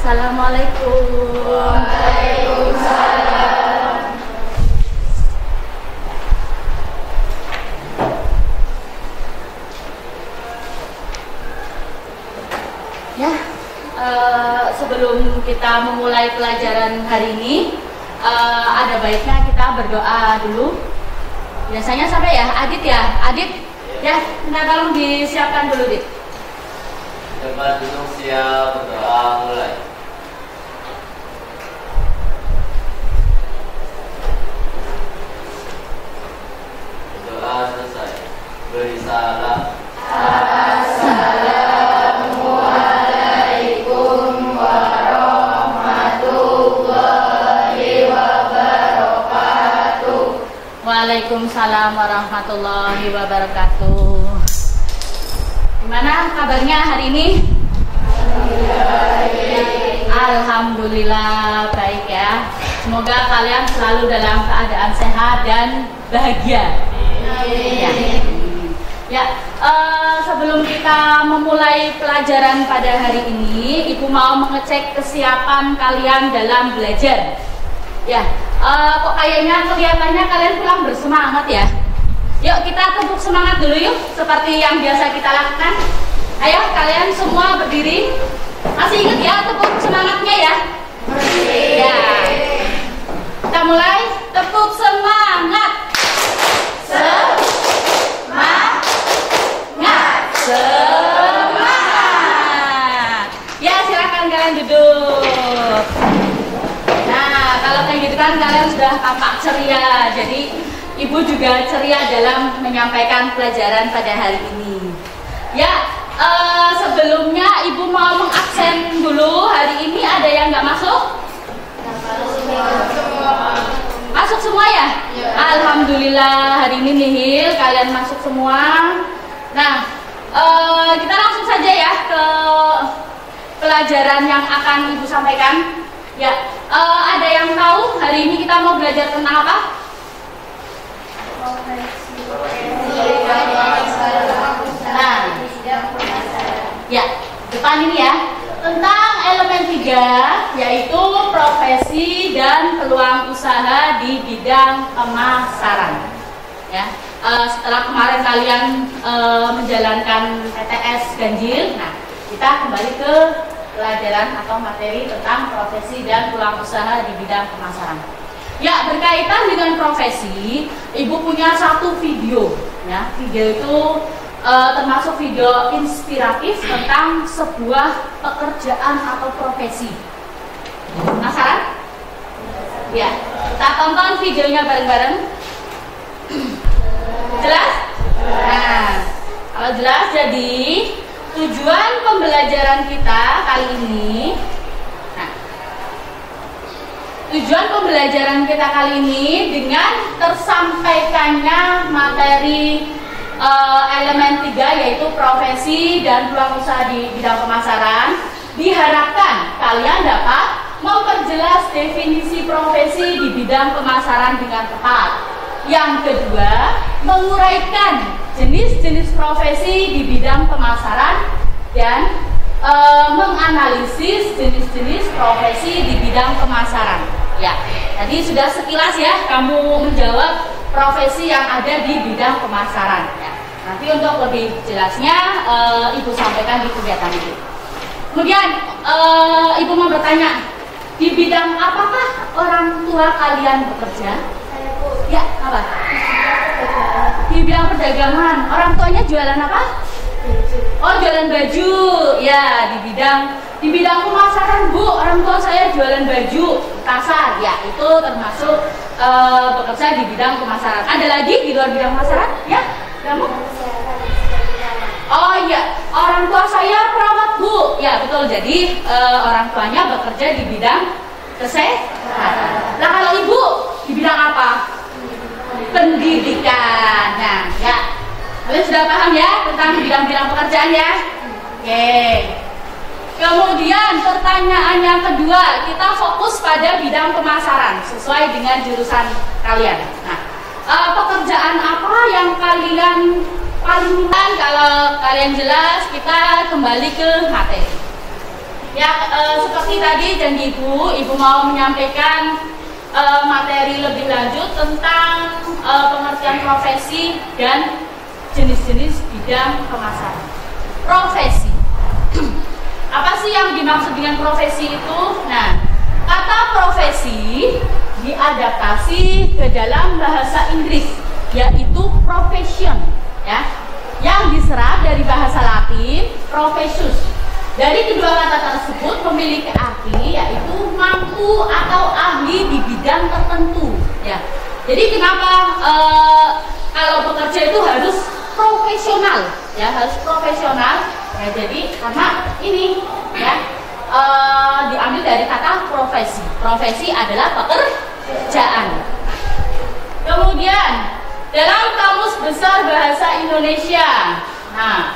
Assalamualaikum. Waalaikumsalam. Ya, sebelum kita memulai pelajaran hari ini, ada baiknya kita berdoa dulu. Biasanya siapa ya? Adit ya? Adit? Ya, nah tolong disiapkan dulu, Dit. Tempat duduk siap, berdoa mulai. Doa selesai. Beri salam. Assalamualaikum warahmatullahi wabarakatuh. Waalaikumsalam warahmatullahi wabarakatuh. Gimana kabarnya hari ini? Alhamdulillah baik ya. Semoga kalian selalu dalam keadaan sehat dan bahagia. Ya, sebelum kita memulai pelajaran pada hari ini, Ibu mau mengecek kesiapan kalian dalam belajar. Ya, kok kayaknya kelihatannya kalian pulang bersemangat ya. Yuk kita tepuk semangat dulu yuk, seperti yang biasa kita lakukan. Ayo kalian semua berdiri. Masih ingat ya tepuk semangatnya ya? Ya. Kita mulai, tepuk semangat. Semangat. Semangat. Ya silakan kalian duduk. Nah kalau kayak gitu kan kalian sudah tampak ceria. Jadi Ibu juga ceria dalam menyampaikan pelajaran pada hari ini. Ya, sebelumnya Ibu mau mengabsen dulu. Hari ini ada yang nggak masuk? Masuk semua ya? Alhamdulillah hari ini nihil kalian masuk semua. Nah, kita langsung saja ya ke pelajaran yang akan Ibu sampaikan. Ya, ada yang tahu hari ini kita mau belajar tentang apa? Nah, ya, depan ini ya, tentang elemen 3 yaitu profesi dan peluang usaha di bidang pemasaran. Ya, setelah kemarin kalian menjalankan PTS ganjil, nah kita kembali ke pelajaran atau materi tentang profesi dan peluang usaha di bidang pemasaran. Ya, berkaitan dengan profesi, Ibu punya satu video. Ya, video itu termasuk video inspiratif tentang sebuah pekerjaan atau profesi. Penasaran? Ya, kita tonton videonya bareng-bareng. Jelas? Nah, kalau jelas, jadi tujuan pembelajaran kita kali ini. Tujuan pembelajaran kita kali ini dengan tersampaikannya materi elemen 3 yaitu profesi dan peluang usaha di bidang pemasaran, diharapkan kalian dapat memperjelas definisi profesi di bidang pemasaran dengan tepat. Yang kedua, menguraikan jenis-jenis profesi di bidang pemasaran dan menganalisis jenis-jenis profesi di bidang pemasaran. Ya, tadi sudah sekilas ya kamu menjawab profesi yang ada di bidang pemasaran. Ya, nanti untuk lebih jelasnya Ibu sampaikan di kegiatan itu. Kemudian Ibu mau bertanya, di bidang apakah orang tua kalian bekerja? Ya, apa? Di bidang perdagangan. Orang tuanya jualan apa? Oh, jualan baju. Ya, di bidang pemasaran, Bu. Orang tua saya jualan baju pasar. Ya, itu termasuk bekerja di bidang pemasaran. Ada lagi di luar bidang pemasaran? Ya, kamu? Oh iya, orang tua saya perawat, Bu. Ya, betul. Jadi orang tuanya bekerja di bidang kesehatan. Nah, kalau Ibu di bidang apa? Pendidikan. Nah, ya. Kalian sudah paham ya tentang bidang-bidang pekerjaan ya? Oke. Kemudian pertanyaan yang kedua, kita fokus pada bidang pemasaran sesuai dengan jurusan kalian. Nah, pekerjaan apa yang kalian paling minat? Kalau kalian jelas, kita kembali ke materi. Ya, seperti tadi janji Ibu mau menyampaikan materi lebih lanjut tentang pengertian profesi dan jenis-jenis bidang pemasaran. Profesi. Apa sih yang dimaksud dengan profesi itu? Nah, kata profesi diadaptasi ke dalam bahasa Inggris, yaitu profession, ya, yang diserap dari bahasa Latin professus. Dari kedua kata tersebut memiliki arti yaitu mampu atau ahli di bidang tertentu, ya. Jadi kenapa kalau bekerja itu harus profesional, ya, harus profesional, ya. Jadi karena ini, ya, diambil dari kata profesi. Profesi adalah pekerjaan. Kemudian dalam Kamus Besar Bahasa Indonesia, nah,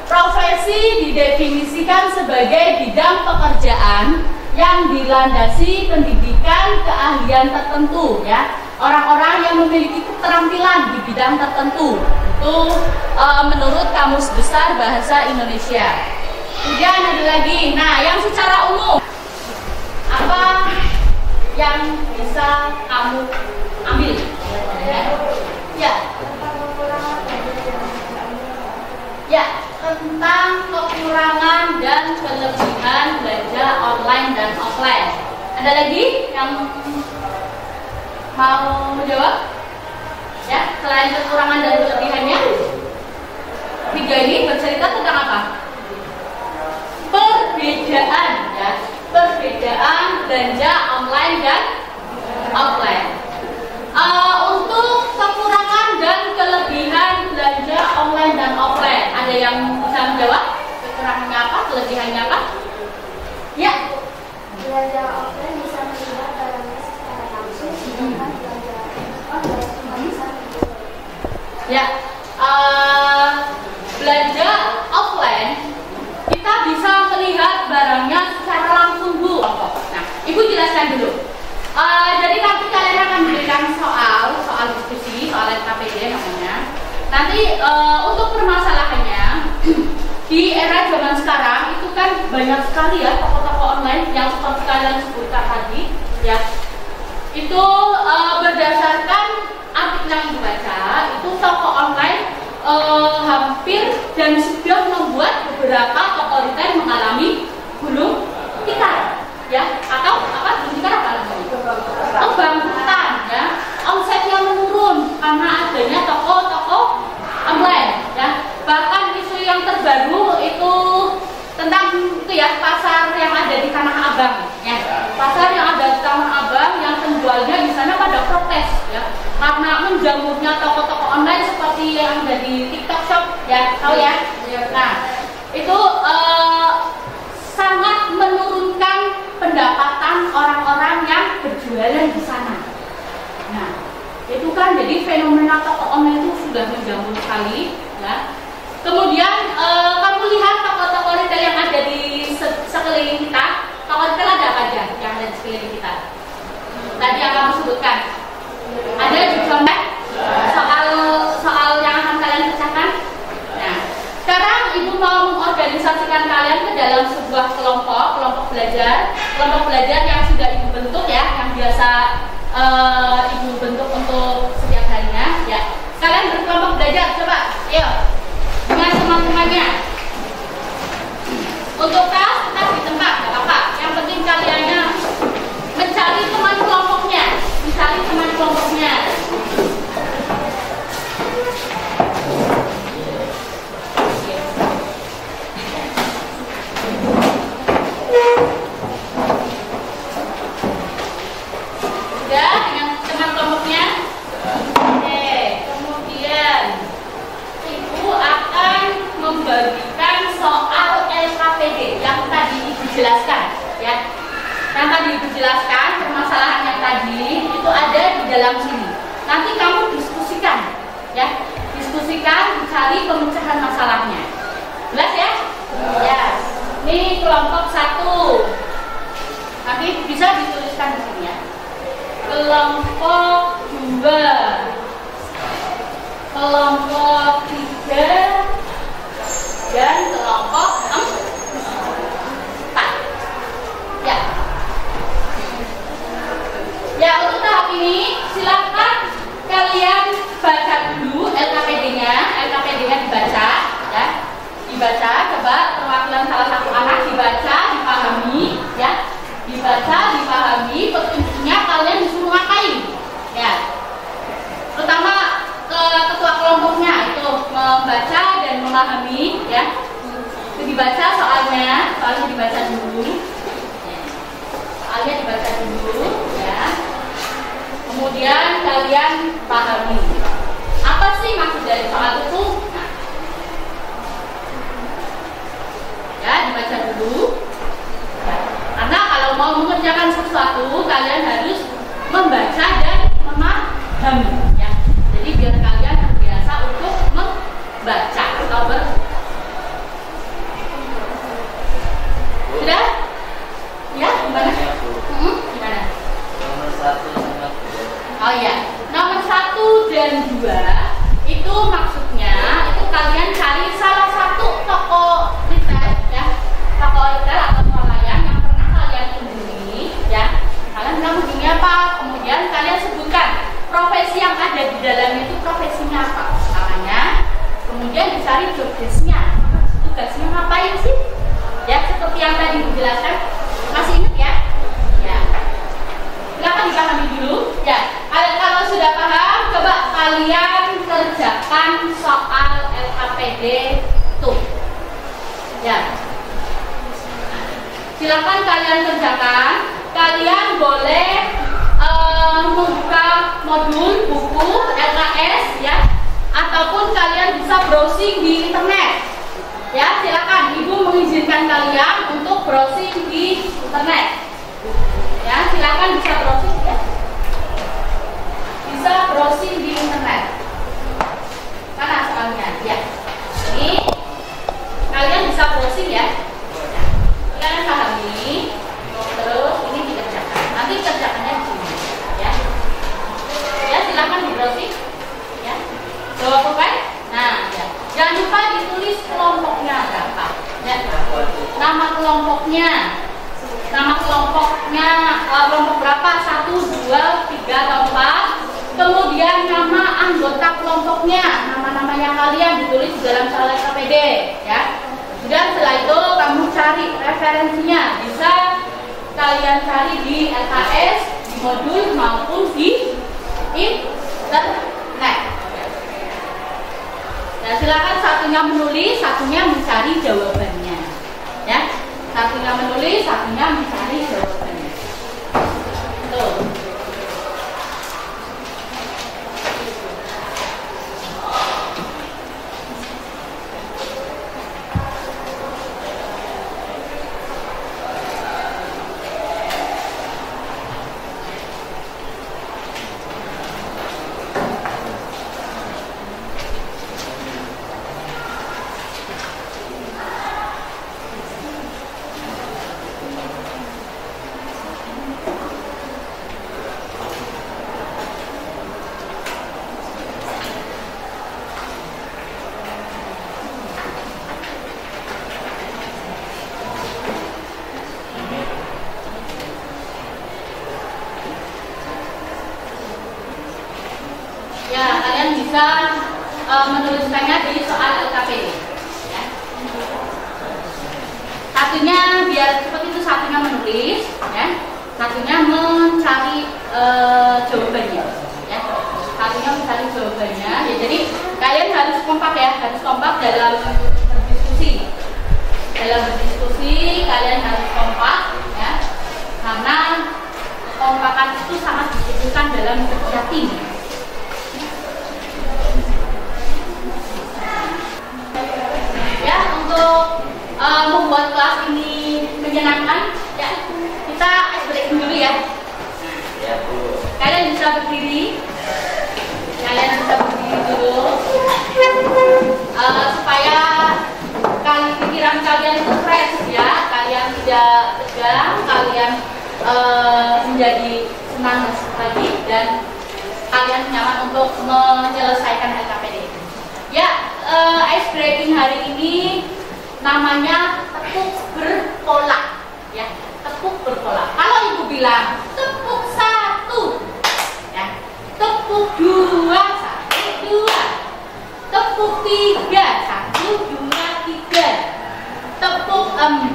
profesi didefinisikan sebagai bidang pekerjaan yang dilandasi pendidikan keahlian tertentu, ya. Orang-orang yang memiliki keterampilan di bidang tertentu. Itu menurut Kamus Besar Bahasa Indonesia. Kemudian ada lagi, nah, yang secara umum apa yang bisa kamu ambil? Ya. Ya, tentang kekurangan dan kelebihan belanja online dan offline. Ada lagi yang mau menjawab? Ya, selain kekurangan dan kelebihannya, tiga ini bercerita tentang apa? Perbedaan, ya, perbedaan belanja online dan offline. Untuk kekurangan dan kelebihan belanja online dan offline, ada yang bisa menjawab? Kekurangannya apa? Kelebihannya apa? Ya. Belanja offline bisa melihat barangnya secara langsung, sedangkan belanja online cuma bisa melihat. Ya, belanja offline kita bisa melihat barangnya secara langsung, Bu. Nah, Ibu jelaskan dulu. Jadi nanti kalian akan memberikan soal diskusi, soal LKPD namanya. Nanti untuk permasalahannya di era zaman sekarang itu kan banyak sekali ya toko-toko online yang seperti kalian sebutkan tadi, ya. Itu berdasarkan artikel yang dibaca, itu toko online hampir dan sudah membuat beberapa toko retail mengalami gulung tikar, ya, atau apa? Gulung tikar apa? Kebangkrutan, ya, omsetnya menurun karena adanya toko-toko online, ya. Bahkan isu yang terbaru itu tentang itu, ya, pasar yang ada di Tanah Abang, ya. Pasar yang ada di Tanah Abang yang penjualnya di sana pada protes, ya, karena menjamurnya toko-toko online seperti yang ada di TikTok Shop, ya, tahu ya? Nah, itu sangat menurunkan pendapatan orang-orang yang berjualan di sana. Nah, itu kan jadi fenomena toko online itu sudah menjamur sekali, ya. Kemudian kamu lihat toko-toko retail yang ada di sekeliling kita. Toko retail ada apa aja yang ada di sekeliling kita? Tadi yang kamu sebutkan. Ada juga soal yang akan kalian pecahkan. Nah, sekarang Ibu mau mengorganisasikan kalian ke dalam sebuah kelompok belajar yang sudah Ibu bentuk, ya, yang biasa Ibu bentuk untuk setiap harinya, ya. Kalian berkelompok belajar, coba, ayo, dengan teman-temannya. Untuk tas tetap di tempat, nggak apa-apa. Yang penting kaliannya mencari teman kelompoknya, Sudah dengan teman kelompoknya? Oke, kemudian Ibu akan membagikan soal LKPD yang tadi Ibu jelaskan, ya. Yang tadi Ibu jelaskan permasalahan yang tadi itu ada di dalam sini. Nanti kamu diskusikan, ya. Diskusikan, cari pemecahan masalahnya. Jelas ya? Ya. Ini kelompok 1. Nanti bisa dituliskan di sini, ya. Kelompok 2, kelompok 3, dan kelompok 4. salah satu anak dibaca, dipahami, ya, dibaca, dipahami, petunjuknya kalian disuruh ngapain, ya, terutama ke ketua kelompoknya itu membaca dan memahami, ya, itu dibaca soalnya dibaca dulu, soalnya dibaca dulu, ya, kemudian kalian pahami. Apa sih maksud dari soal itu? Nah, ya, dibaca dulu. Karena kalau mau mengerjakan sesuatu, kalian harus membaca dan memahami, ya. Jadi biar kalian terbiasa untuk membaca atau sudah? Ya, gimana? Gimana? Nomor 1 sama 2. Oh ya, nomor 1 dan 2 itu maksudnya itu kalian cari salah satu toko retail, ya, toko retail atau swalayan yang pernah kalian kunjungi, ya. Kalian bilang begini apa? Kemudian kalian sebutkan profesi yang ada di dalamnya itu profesinya apa namanya. Kemudian dicari job desk-nya, tugasnya ngapain sih? Ya, seperti yang tadi dijelaskan. Masih ingat ya? Ya. Silakan dipahami dulu. Ya, kalau sudah paham, coba kalian kerjakan soal LKPD tuh. Ya. Silakan kalian kerjakan. Kalian boleh membuka modul buku LKS, ya, ataupun kalian bisa browsing di internet. Ya, silakan. Ibu mengizinkan kalian untuk browsing di internet. Ya, silakan bisa browsing, ya. Bisa browsing di internet. Mana soalnya? Ya. Ini kalian bisa browsing, ya. Kalian pahami. Terus ini dikerjakan. Nanti kerjakannya di sini, ya. Ya, silakan di browsing, ya. Jawab apa? Nah, ya. Jangan lupa ditulis kelompoknya berapa. Ya. Nama kelompoknya. Nama kelompoknya kelompok berapa? 1, 2, 3, atau 4. Kemudian nama anggota kelompoknya, nama-namanya kalian ditulis di dalam soal LKPD, ya. Dan setelah itu kamu cari referensinya, bisa kalian cari di LKS, di modul maupun di internet. Nah, silakan satunya menulis, satunya mencari jawabannya, ya. Satunya menulis, satunya mencari jawabannya. Tuh. Ya, kalian bisa menuliskannya di soal LKPD, ya. Satunya biar seperti itu, satunya menulis, ya. Satunya mencari jawabannya, ya. Satunya mencari jawabannya. Ya, jadi kalian harus kompak, ya, harus kompak dalam berdiskusi. Dalam berdiskusi kalian harus kompak, ya. Karena kompakan itu sangat dibutuhkan dalam kerja tim. Ya, untuk membuat kelas ini menyenangkan, ya, kita ice breaking dulu, ya. Ya, Bu. Kalian bisa berdiri. Kalian bisa berdiri dulu. Supaya pikiran kalian itu fresh, ya. Kalian tidak tegang, kalian menjadi senang lagi, dan kalian nyaman untuk menyelesaikan LKPD. Ya, ice breaking hari ini namanya tepuk berpola, ya, tepuk berpola. Kalau ibu bilang tepuk 1, ya, tepuk 2, 1, 2, tepuk 3, 1, 2, 3, tepuk 4,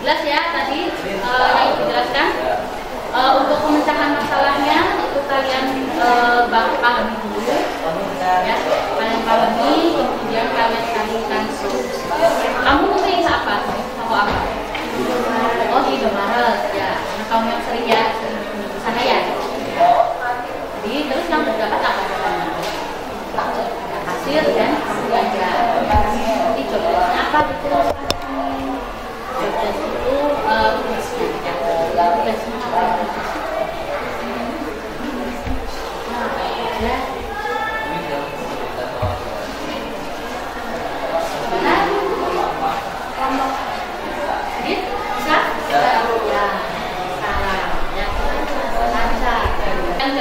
Jelas ya tadi yang dijelaskan. Untuk pemecahan masalahnya itu kalian pahami dulu, ya. Kalian pahami, kemudian kalian carikan solusi. Kamu nulis apa? Kamu apa? Oh, di Indomaret, ya. Nah, kamu yang sering ya, di sana ya. Jadi terus yang terdapat apa? Hasil dan kemudian nanti coba apa gitu. Tugas itu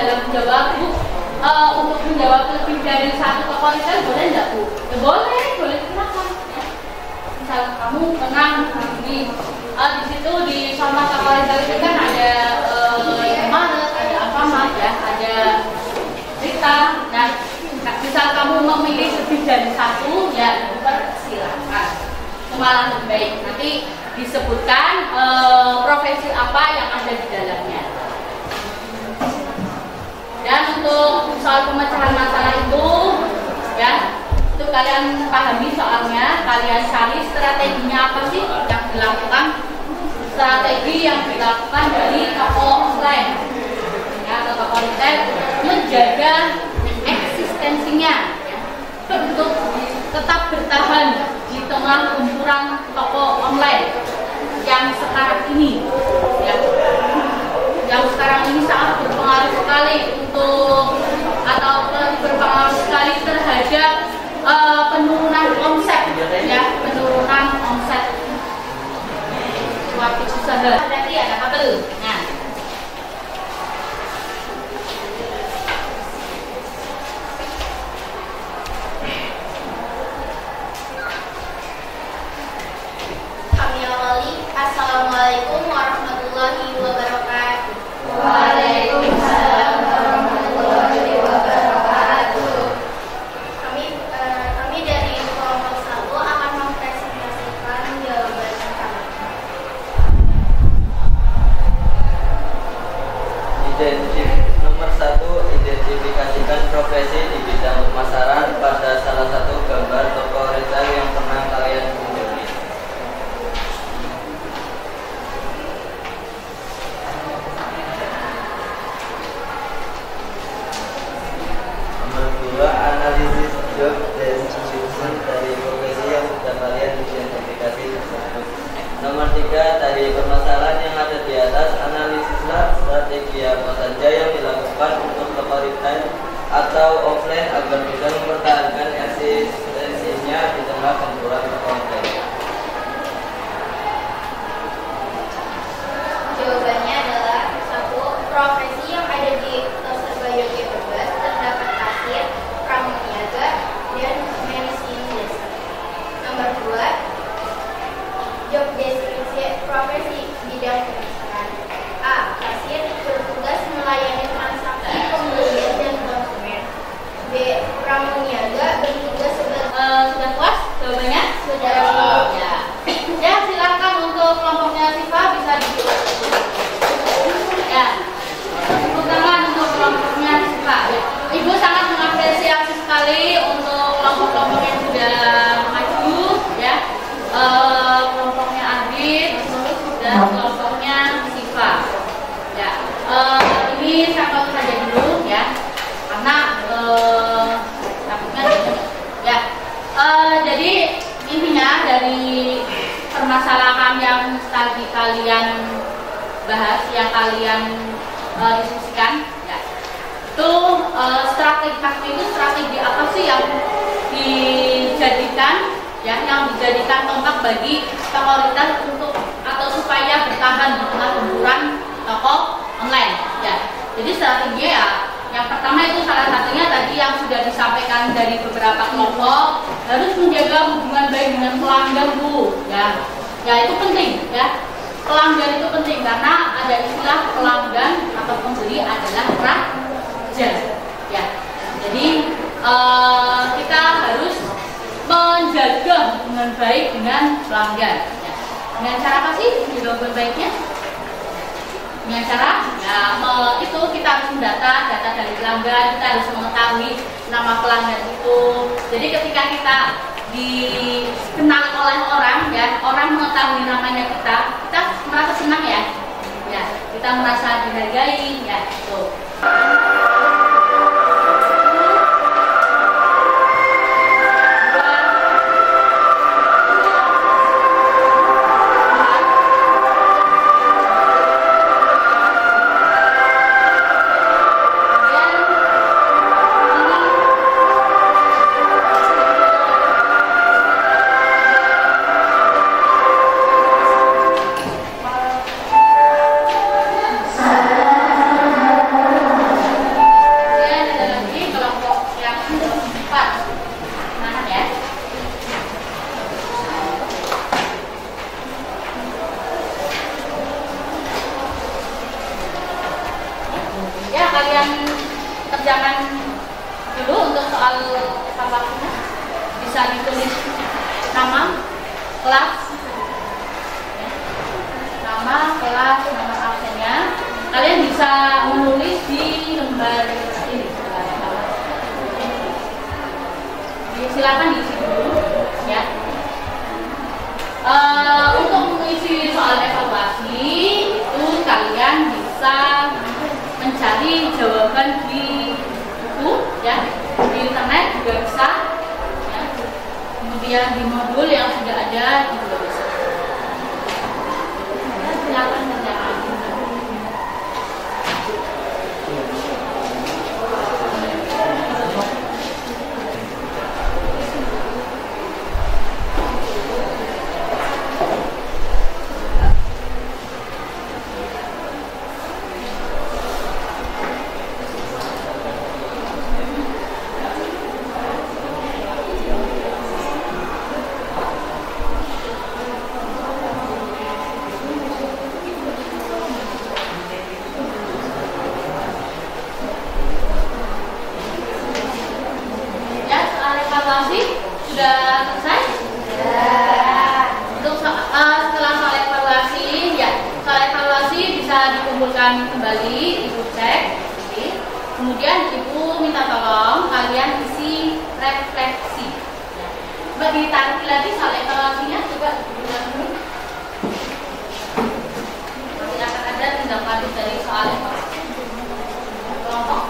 dalam menjawab Bu, untuk menjawab lebih dari satu tokoh itu boleh nggak Bu? Ya, boleh silakan. Ya. Misal kamu tenang di situ di sama tokoh itu kan ada Maret, ada Alfamart ya, ada Rita. Nah, misal kamu memilih lebih dari satu, ya silakan. Malah lebih baik. Nanti disebutkan profesi apa yang ada di dalamnya. Dan untuk soal pemecahan masalah itu, ya, itu kalian pahami soalnya, kalian cari strateginya apa sih yang dilakukan, strategi yang dilakukan dari toko offline, ya, atau toko retail menjaga eksistensinya, ya, untuk tetap bertahan di tengah gempuran toko online yang sekarang ini, ya. Yang sekarang ini sangat berpengaruh sekali berpengaruh sekali terhadap penurunan omset, ya, penurunan omset suatu usaha. Berarti ada apa tuh? Nah, kami awali. Assalamualaikum warahmatullahi wabarakatuh. Waalaikumsalam warahmatullahi wabarakatuh. Kami dari kelompok 1 akan mempresentasikan jawaban kami. Nomor 1, identifikasikan profesi di bidang pemasaran pada salah satu gambar toko retail yang pernah kalian kunjungi. Nomor 2, analisis job description dari profesi yang sudah kalian identifikasi tersebut. Nomor 3, dari permasalahan yang ada di atas, analisislah strategi apa saja yang dilakukan untuk toko retail atau offline agar bisa mempertahankan eksistensinya di tengah gempuran toko online. Jawabannya adalah 1. Profesi yang ada di Toserba Yogyakarta terdapat kasir, pramuniaga, dan manajemen desa. Nomor 2. Job deskripsi profesi bidang pemasaran. A. Kasir bertugas melayani transaksi pembelian dan konsumen. B. Pramuniaga bertugas sebagai sudah puas jawabannya? Sudah. Ya. Ya, silakan untuk kelompoknya Siva bisa dibuka. Ya. Tepuk tangan untuk kelompoknya Siva. Ya. Ibu sangat mengapresiasi sekali untuk kelompok-kelompok yang sudah maju, ya. Kelompoknya Adit dan kelompoknya Siva. Ya. Ini sampel saja dulu, ya. Karena takutnya ya. Jadi intinya dari permasalahan yang tadi kalian bahas, yang kalian diskusikan, ya, itu strategi apa sih yang dijadikan, ya, yang dijadikan tonggak bagi toko retail untuk atau supaya bertahan di tengah gempuran toko online, ya. Jadi strateginya ya, yang pertama itu salah satunya tadi yang sudah disampaikan dari beberapa kelompok, harus menjaga hubungan baik dengan pelanggan, Bu, ya. Ya, itu penting, ya. Pelanggan itu penting karena ada istilah pelanggan atau pembeli adalah raja, ya. Jadi kita harus menjaga hubungan baik dengan pelanggan, ya. Dengan cara apa sih jawaban baiknya? Dengan cara itu kita harus mendata data dari pelanggan, kita harus mengetahui nama pelanggan itu. Jadi ketika kita dikenal oleh orang ya, orang mengetahui namanya kita merasa senang ya, kita merasa dihargai ya, gitu. Kalian kerjakan dulu untuk soal evaluasinya. Bisa ditulis nama, kelas, nama, kelas, nomor absennya. Kalian bisa menulis di lembar ini. Silakan diisi dulu, ya. Untuk mengisi soal evaluasi itu kalian bisa mencari jawaban di buku ya, di internet juga bisa ya. Kemudian di modul yang sudah ada juga bisa. Silakan kerjakan. Sudah selesai? Untuk setelah soal evaluasi, ya soal evaluasi bisa dikumpulkan kembali, Ibu cek. Kemudian Ibu minta tolong kalian isi refleksi. Coba ditarik lagi soal evaluasinya, coba dibuat dulu. Nanti akan ada tindak lanjut dari soal evaluasi. Kelompok.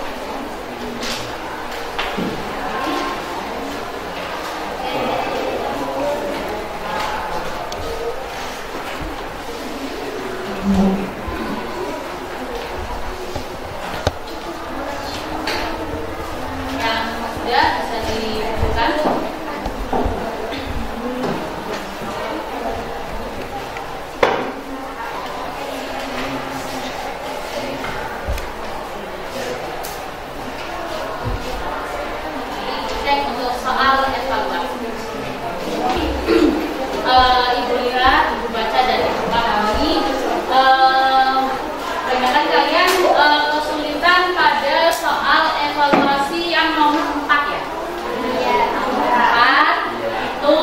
Yang sudah bisa dibuka. Cek untuk soal evaluasi. Ibu lihat, Ibu baca dan Ibu pahami. Kebanyakan kalian kesulitan pada soal evaluasi yang nomor 4 ya? Iya, nomor 4 itu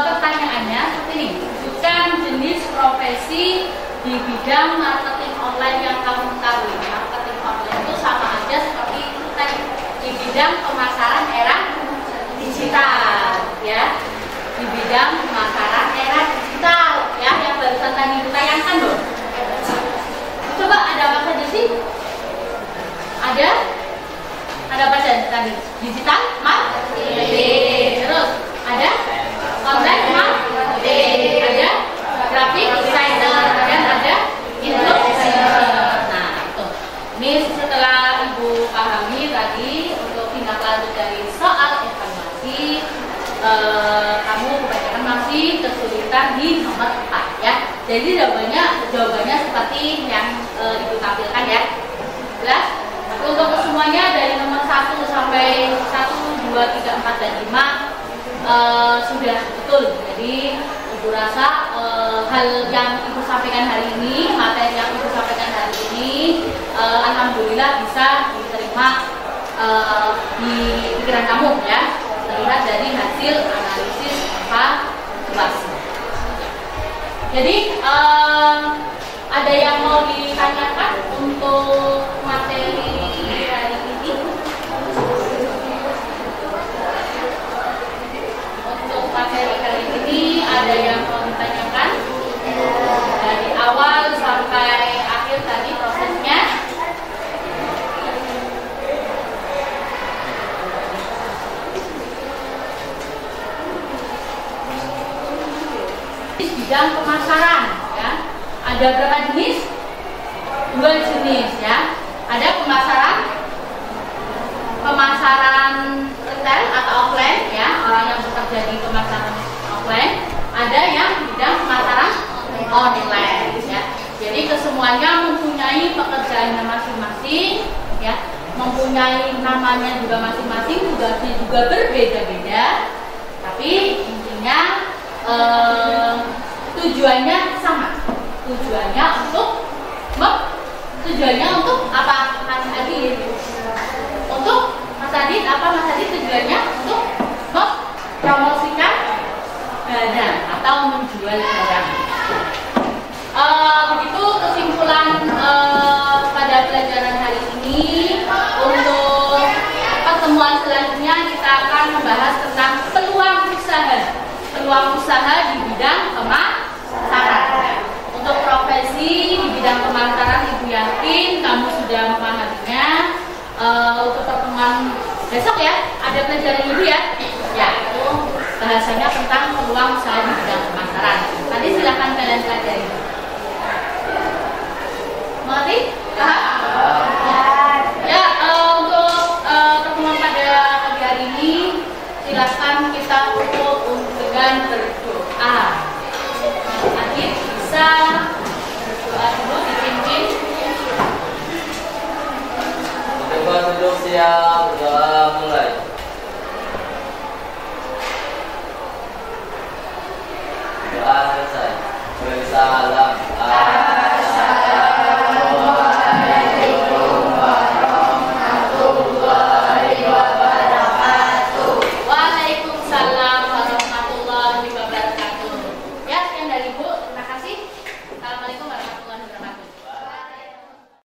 pertanyaannya seperti ini. Sebutkan jenis profesi di bidang marketing online yang kamu ketahui. Marketing online itu sama aja seperti itu tadi, di bidang pemasaran era digital ya. Di bidang pemasaran era digital ya, yang barusan tadi ditayangkan loh. Coba ada apa saja sih? Ada apa saja tadi? Digital marketing. Terus ada online marketing, ada graphic designer, dan ada influencer. Nah itu. Ini setelah Ibu pahami tadi untuk tindak lanjut dari soal evaluasi. Kamu kebanyakan masih kesulitan di nomor 4 ya. Jadi jawabannya seperti yang Ibu tampilkan ya. Jelas? Tapi untuk semuanya dari nomor 1 sampai 1, 2, 3, 4, dan 5 sudah betul. Jadi Ibu rasa hal yang Ibu sampaikan hari ini, materi yang Ibu sampaikan hari ini, alhamdulillah bisa diterima di pikiran kamu ya. Terlihat dari hasil analisis evaluasi. Jadi ada yang mau ditanyakan untuk materi hari ini? Untuk materi hari ini ada yang mau ditanyakan? Dari awal sampai akhir tadi prosesnya. Bidang pemasaran ya. Ada berapa jenis? 2 jenis ya. Ada pemasaran retail atau offline ya, orang yang bekerja di pemasaran offline. Ada yang bidang pemasaran online ya. Jadi kesemuanya mempunyai pekerjaannya masing-masing ya, mempunyai namanya juga masing-masing, tugasnya juga berbeda-beda. Tapi intinya tujuannya sama. Tujuannya untuk apa, Mas Adit? Untuk Mas Adit apa, Mas Adit? Tujuannya untuk mempromosikan barang atau menjual barang. Begitu kesimpulan pada pelajaran hari ini. Untuk pertemuan selanjutnya kita akan membahas tentang peluang usaha di bidang pemasaran. Untuk profesi di bidang pemasaran, Ibu yakin kamu sudah memahaminya. Untuk pertemuan besok ya, ada pelajaran Ibu ya. Ya, itu bahasanya tentang peluang usaha di bidang pemasaran. Nanti silakan